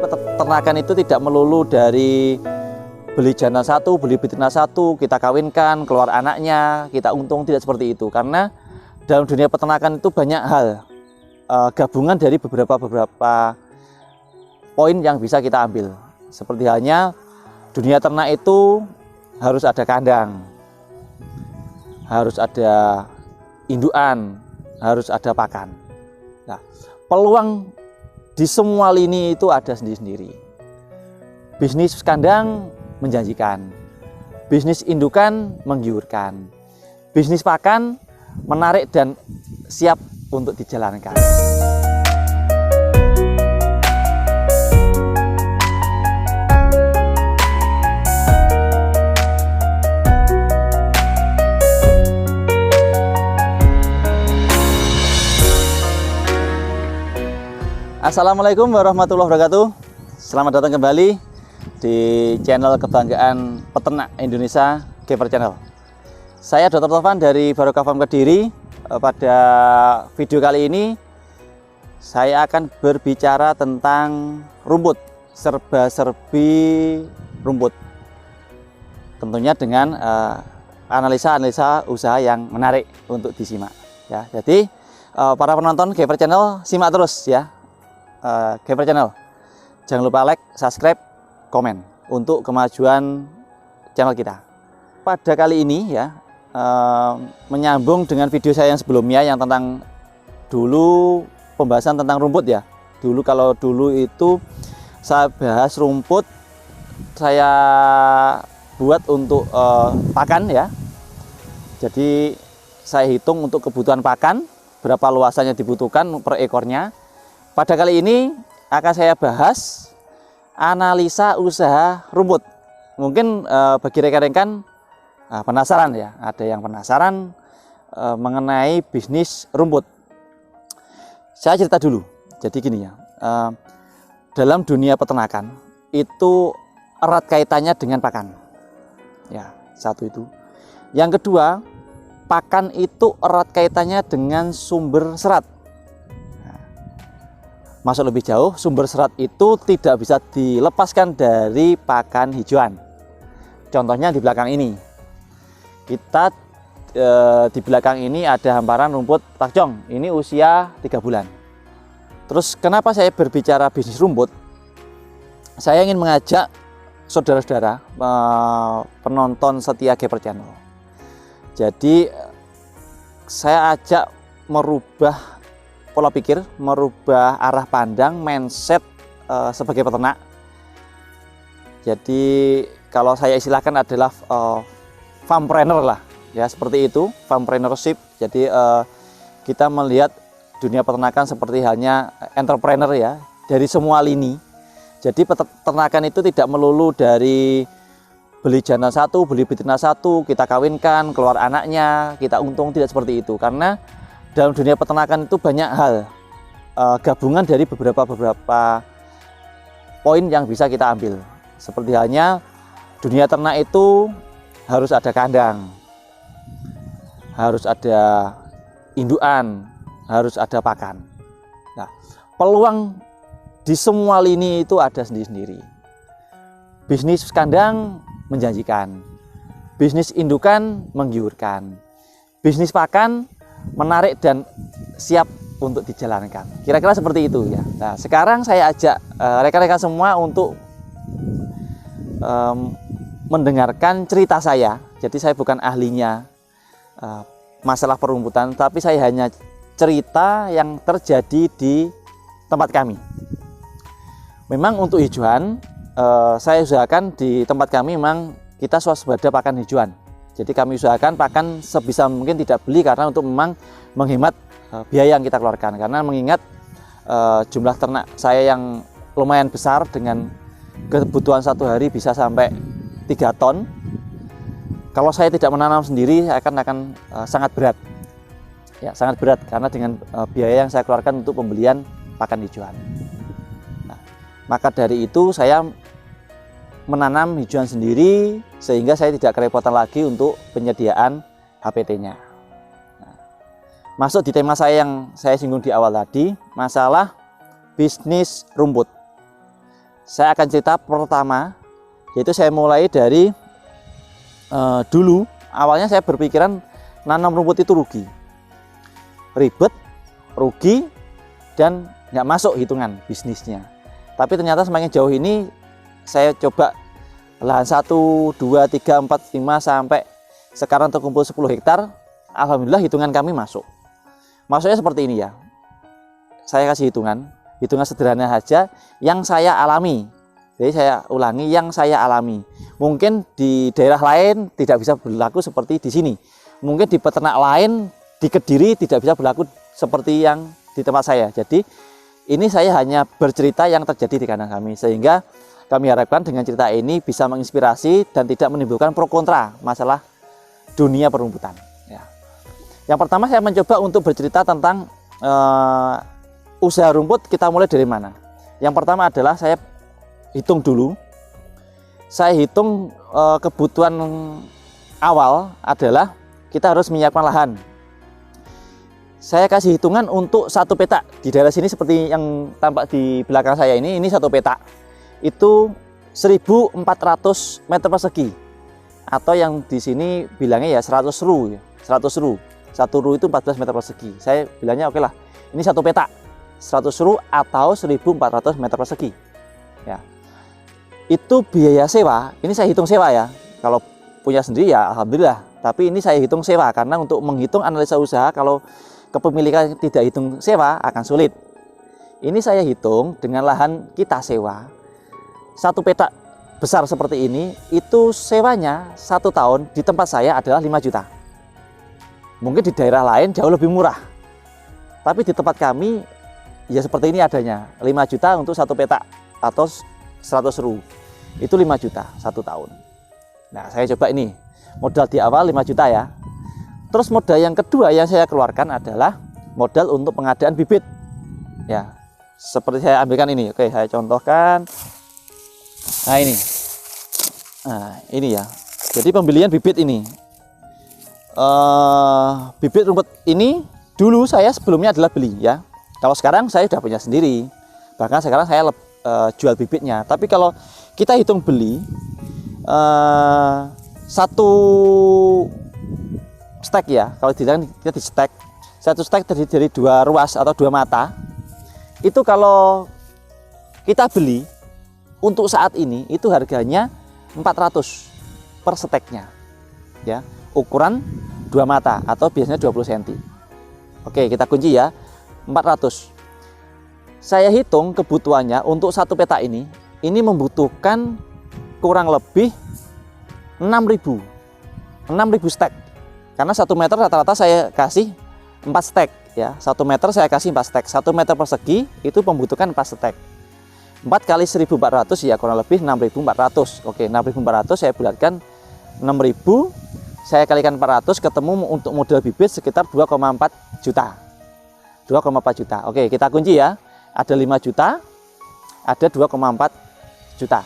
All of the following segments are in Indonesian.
peternakan itu tidak melulu dari beli jantan satu, beli betina satu, kita kawinkan, keluar anaknya, kita untung, tidak seperti itu. Karena dalam dunia peternakan itu banyak hal, gabungan dari beberapa poin yang bisa kita ambil. Seperti halnya dunia ternak itu harus ada kandang, harus ada indukan, harus ada pakan. Nah, peluang di semua lini itu ada sendiri-sendiri. Bisnis kandang menjanjikan, bisnis indukan menggiurkan, bisnis pakan menarik dan siap untuk dijalankan. Assalamualaikum warahmatullahi wabarakatuh. Selamat datang kembali di channel kebanggaan peternak Indonesia, Gever Channel. Saya Dr. Tovan dari Barokah Farm Kediri. Pada video kali ini saya akan berbicara tentang rumput, serba-serbi rumput. Tentunya dengan analisa-analisa usaha yang menarik untuk disimak. Ya, jadi para penonton Gever Channel simak terus ya. Gever Channel, jangan lupa like, subscribe, komen untuk kemajuan channel kita. Pada kali ini ya, menyambung dengan video saya yang sebelumnya yang tentang dulu pembahasan tentang rumput ya. Kalau dulu itu saya bahas rumput, saya buat untuk pakan ya. Jadi saya hitung untuk kebutuhan pakan berapa luasannya dibutuhkan per ekornya. Pada kali ini akan saya bahas analisa usaha rumput. Mungkin bagi rekan-rekan penasaran ya, ada yang penasaran mengenai bisnis rumput. Saya cerita dulu. Jadi gini ya, dalam dunia peternakan itu erat kaitannya dengan pakan. Ya, satu itu. Yang kedua, pakan itu erat kaitannya dengan sumber serat. Masuk lebih jauh, sumber serat itu tidak bisa dilepaskan dari pakan hijauan. Contohnya di belakang ini. Kita di belakang ini ada hamparan rumput takjong. Ini usia 3 bulan. Terus kenapa saya berbicara bisnis rumput? Saya ingin mengajak saudara-saudara penonton setia Gever Channel. Jadi saya ajak merubah pola pikir, merubah arah pandang, mindset sebagai peternak. Jadi kalau saya istilahkan adalah farmpreneur lah, ya seperti itu, farmpreneurship. Jadi kita melihat dunia peternakan seperti halnya entrepreneur ya, dari semua lini. Jadi peternakan itu tidak melulu dari beli jantan satu, beli betina satu, kita kawinkan, keluar anaknya, kita untung, tidak seperti itu. Karena dalam dunia peternakan itu banyak hal, gabungan dari beberapa poin yang bisa kita ambil. Seperti halnya dunia ternak itu harus ada kandang, harus ada indukan, harus ada pakan. Nah, peluang di semua lini itu ada sendiri-sendiri. Bisnis kandang menjanjikan, bisnis indukan menggiurkan, bisnis pakan menarik dan siap untuk dijalankan. Kira-kira seperti itu ya. Nah, sekarang saya ajak rekan-rekan semua untuk mendengarkan cerita saya. Jadi saya bukan ahlinya masalah perumputan, tapi saya hanya cerita yang terjadi di tempat kami. Memang untuk hijauan, saya usahakan di tempat kami memang kita swasembada pakan hijauan. Jadi kami usahakan pakan sebisa mungkin tidak beli karena untuk memang menghemat biaya yang kita keluarkan. Karena mengingat jumlah ternak saya yang lumayan besar dengan kebutuhan satu hari bisa sampai 3 ton. Kalau saya tidak menanam sendiri akan sangat berat. Ya, sangat berat karena dengan biaya yang saya keluarkan untuk pembelian pakan hijauan. Nah, maka dari itu saya menanam hijauan sendiri sehingga saya tidak kerepotan lagi untuk penyediaan HPT-nya. Nah, masuk di tema saya yang saya singgung di awal tadi, masalah bisnis rumput. Saya akan cerita pertama, yaitu saya mulai dari dulu. Awalnya saya berpikiran nanam rumput itu rugi, ribet, rugi, dan nggak masuk hitungan bisnisnya. Tapi ternyata semakin jauh ini saya coba lahan 1, 2, 3, 4, 5 sampai sekarang terkumpul 10 hektar. Alhamdulillah hitungan kami masuk. Maksudnya seperti ini ya. Saya kasih hitungan sederhana saja yang saya alami. Jadi saya ulangi, yang saya alami. Mungkin di daerah lain tidak bisa berlaku seperti di sini. Mungkin di peternak lain di Kediri tidak bisa berlaku seperti yang di tempat saya. Jadi ini saya hanya bercerita yang terjadi di kandang kami, sehingga kami harapkan dengan cerita ini bisa menginspirasi dan tidak menimbulkan pro kontra masalah dunia perumputan. Ya. Yang pertama saya mencoba untuk bercerita tentang usaha rumput. Kita mulai dari mana? Yang pertama adalah saya hitung dulu. Saya hitung kebutuhan awal adalah kita harus menyiapkan lahan. Saya kasih hitungan untuk 1 petak di daerah sini seperti yang tampak di belakang saya ini 1 petak itu 1.400 meter persegi, atau yang di sini bilangnya ya 100 ru, 100 ru. 1 ru itu 14 meter persegi. Saya bilangnya oke lah, ini 1 petak 100 ru atau 1.400 meter persegi. Ya. Itu biaya sewa, ini saya hitung sewa ya. Kalau punya sendiri ya alhamdulillah, tapi ini saya hitung sewa karena untuk menghitung analisa usaha kalau kepemilikan tidak hitung sewa akan sulit. Ini saya hitung dengan lahan kita sewa 1 petak besar seperti ini, itu sewanya 1 tahun di tempat saya adalah 5 juta. Mungkin di daerah lain jauh lebih murah, tapi di tempat kami ya seperti ini adanya, 5 juta untuk 1 petak atau 100 ru. Itu 5 juta 1 tahun. Nah, saya coba ini modal di awal 5 juta ya. Terus modal yang kedua yang saya keluarkan adalah modal untuk pengadaan bibit. Ya, seperti saya ambilkan ini. Oke, saya contohkan. Nah, ini ya. Jadi pembelian bibit ini. Bibit rumput ini dulu saya sebelumnya adalah beli ya. Kalau sekarang saya sudah punya sendiri. Bahkan sekarang saya jual bibitnya. Tapi kalau kita hitung beli 1 stek ya, kalau kita di stek, 1 stek terdiri dari 2 ruas atau 2 mata. Itu kalau kita beli untuk saat ini itu harganya 400 per steknya ya, ukuran 2 mata atau biasanya 20 cm. Oke, kita kunci ya, 400. Saya hitung kebutuhannya untuk 1 petak ini membutuhkan kurang lebih 6.000 stek. Karena 1 meter rata-rata saya kasih 4 stek ya. 1 meter saya kasih 4 stek. 1 meter persegi itu membutuhkan 4 stek. 4 kali 1.400 ya kurang lebih 6.400. Oke, 6.400 saya bulatkan 6.000 saya kalikan 400 ketemu untuk modal bibit sekitar 2,4 juta. 2,4 juta. Oke, kita kunci ya. Ada 5 juta, ada 2,4 juta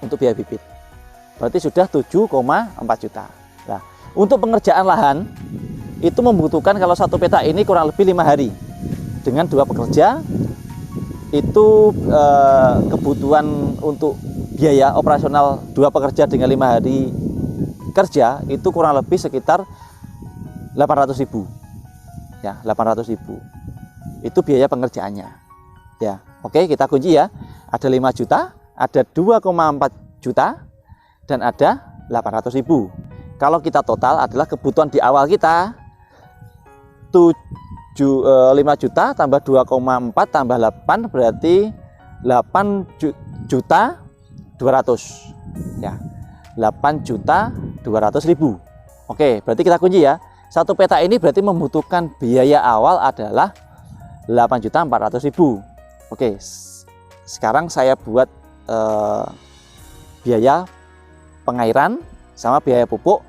untuk biaya bibit. Berarti sudah 7,4 juta. Nah, untuk pengerjaan lahan itu membutuhkan kalau 1 petak ini kurang lebih 5 hari. Dengan 2 pekerja itu kebutuhan untuk biaya operasional 2 pekerja dengan 5 hari kerja itu kurang lebih sekitar 800.000. Ya, 800.000. Itu biaya pengerjaannya. Ya, oke, kita kunci ya. Ada 5 juta, ada 2,4 juta, dan ada 800.000. Kalau kita total adalah kebutuhan di awal kita 5 juta tambah 2,4 tambah 8 berarti 8 juta 200 ya, 8 juta 200.000. Oke, berarti kita kunci ya. 1 petak ini berarti membutuhkan biaya awal adalah 8.400.000. Oke, sekarang saya buat biaya pengairan sama biaya pupuk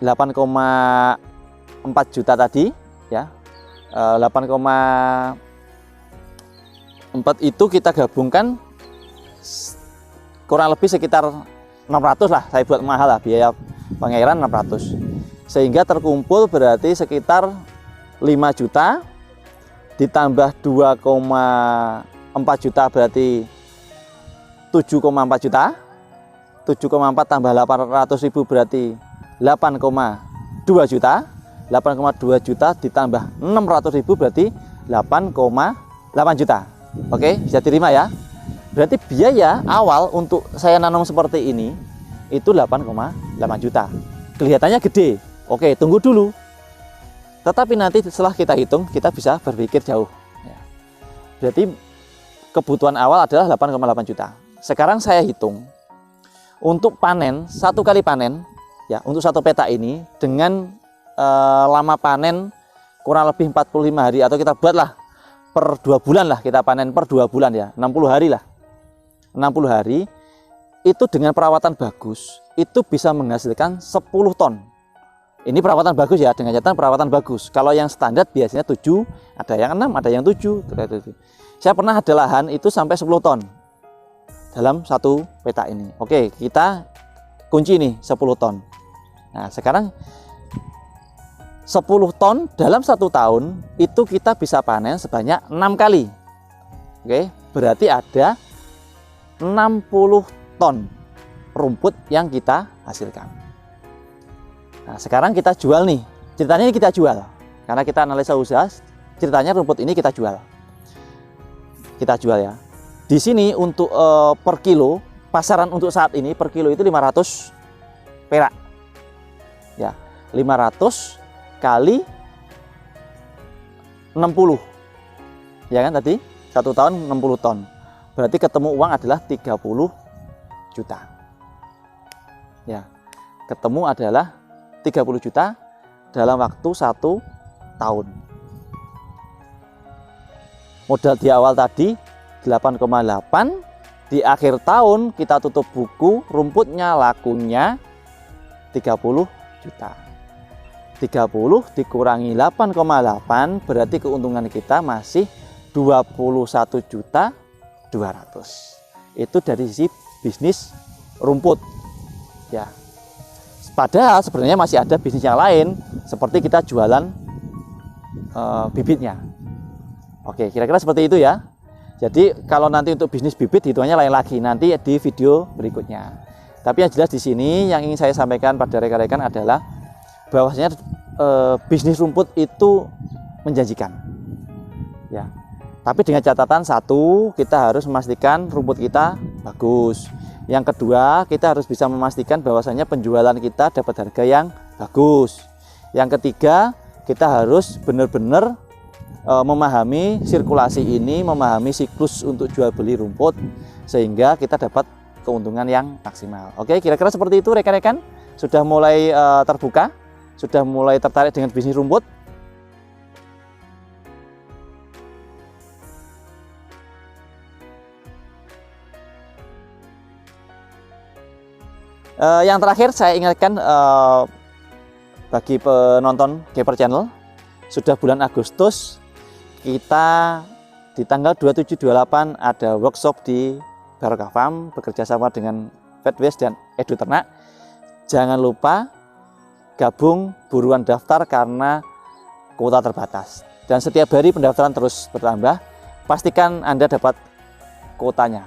8,4 juta tadi ya. 8,4 itu kita gabungkan kurang lebih sekitar 600 lah, saya buat mahal lah biaya pengairan 600, sehingga terkumpul berarti sekitar 5 juta ditambah 2,4 juta berarti 7,4 juta. 7,4 tambah 800.000 berarti 8,2 juta. 8,2 juta ditambah 600.000 berarti 8,8 juta. Oke, bisa diterima ya. Berarti biaya awal untuk saya nanam seperti ini itu 8,8 juta. Kelihatannya gede. Oke, tunggu dulu. Tetapi nanti setelah kita hitung, kita bisa berpikir jauh. Berarti kebutuhan awal adalah 8,8 juta. Sekarang saya hitung untuk panen, satu kali panen ya, untuk satu petak ini dengan lama panen kurang lebih 45 hari, atau kita buatlah per 2 bulan lah, kita panen per 2 bulan ya, 60 hari lah. 60 hari itu dengan perawatan bagus itu bisa menghasilkan 10 ton. Ini perawatan bagus ya, dengan catatan perawatan bagus. Kalau yang standar biasanya 7, ada yang 6, ada yang 7. Saya pernah ada lahan itu sampai 10 ton dalam satu petak ini. Oke, kita kunci nih 10 ton. Nah, sekarang 10 ton dalam 1 tahun itu kita bisa panen sebanyak 6 kali. Oke, berarti ada 60 ton rumput yang kita hasilkan. Nah, sekarang kita jual nih. Ceritanya ini kita jual. Karena kita analisa usaha, ceritanya rumput ini kita jual. Kita jual ya. Di sini untuk per kilo, pasaran untuk saat ini per kilo itu 500 perak. Ya, 500 kali 60. Ya kan tadi? 1 tahun 60 ton. Berarti ketemu uang adalah 30 juta. Ya. Ketemu adalah 30 juta dalam waktu 1 tahun. Modal di awal tadi 8,8, di akhir tahun kita tutup buku, rumputnya lakunya 30 juta. 30 dikurangi 8,8 berarti keuntungan kita masih 21.200.000. Itu dari sisi bisnis rumput. Ya. Padahal sebenarnya masih ada bisnis yang lain seperti kita jualan bibitnya. Oke, kira-kira seperti itu ya. Jadi kalau nanti untuk bisnis bibit hitungannya lain lagi, nanti di video berikutnya. Tapi yang jelas di sini yang ingin saya sampaikan pada rekan-rekan adalah bahwasanya bisnis rumput itu menjanjikan. Ya. Tapi dengan catatan satu, kita harus memastikan rumput kita bagus. Yang kedua, kita harus bisa memastikan bahwasanya penjualan kita dapat harga yang bagus. Yang ketiga, kita harus benar-benar memahami sirkulasi ini, memahami siklus untuk jual beli rumput sehingga kita dapat keuntungan yang maksimal. Oke, kira-kira seperti itu rekan-rekan. Sudah mulai terbuka, sudah mulai tertarik dengan bisnis rumput. Yang terakhir saya ingatkan bagi penonton Keeper Channel, sudah bulan Agustus kita di tanggal 27-28 ada workshop di Barokah Farm bekerja sama dengan Fedways dan Edu Ternak. Jangan lupa gabung, buruan daftar karena kuota terbatas. Dan setiap hari pendaftaran terus bertambah. Pastikan Anda dapat kuotanya.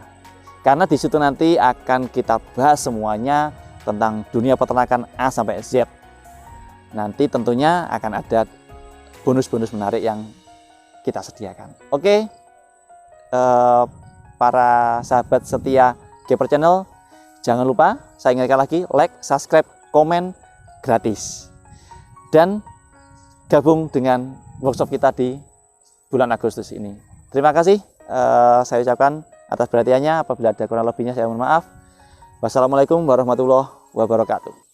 Karena di situ nanti akan kita bahas semuanya tentang dunia peternakan A sampai Z. Nanti tentunya akan ada bonus-bonus menarik yang kita sediakan. Oke, para sahabat setia Keeper Channel, jangan lupa saya ingatkan lagi, like, subscribe, komen gratis, dan gabung dengan workshop kita di bulan Agustus ini. Terima kasih, saya ucapkan atas perhatiannya. Apabila ada kurang lebihnya saya mohon maaf. Wassalamualaikum warahmatullahi wabarakatuh.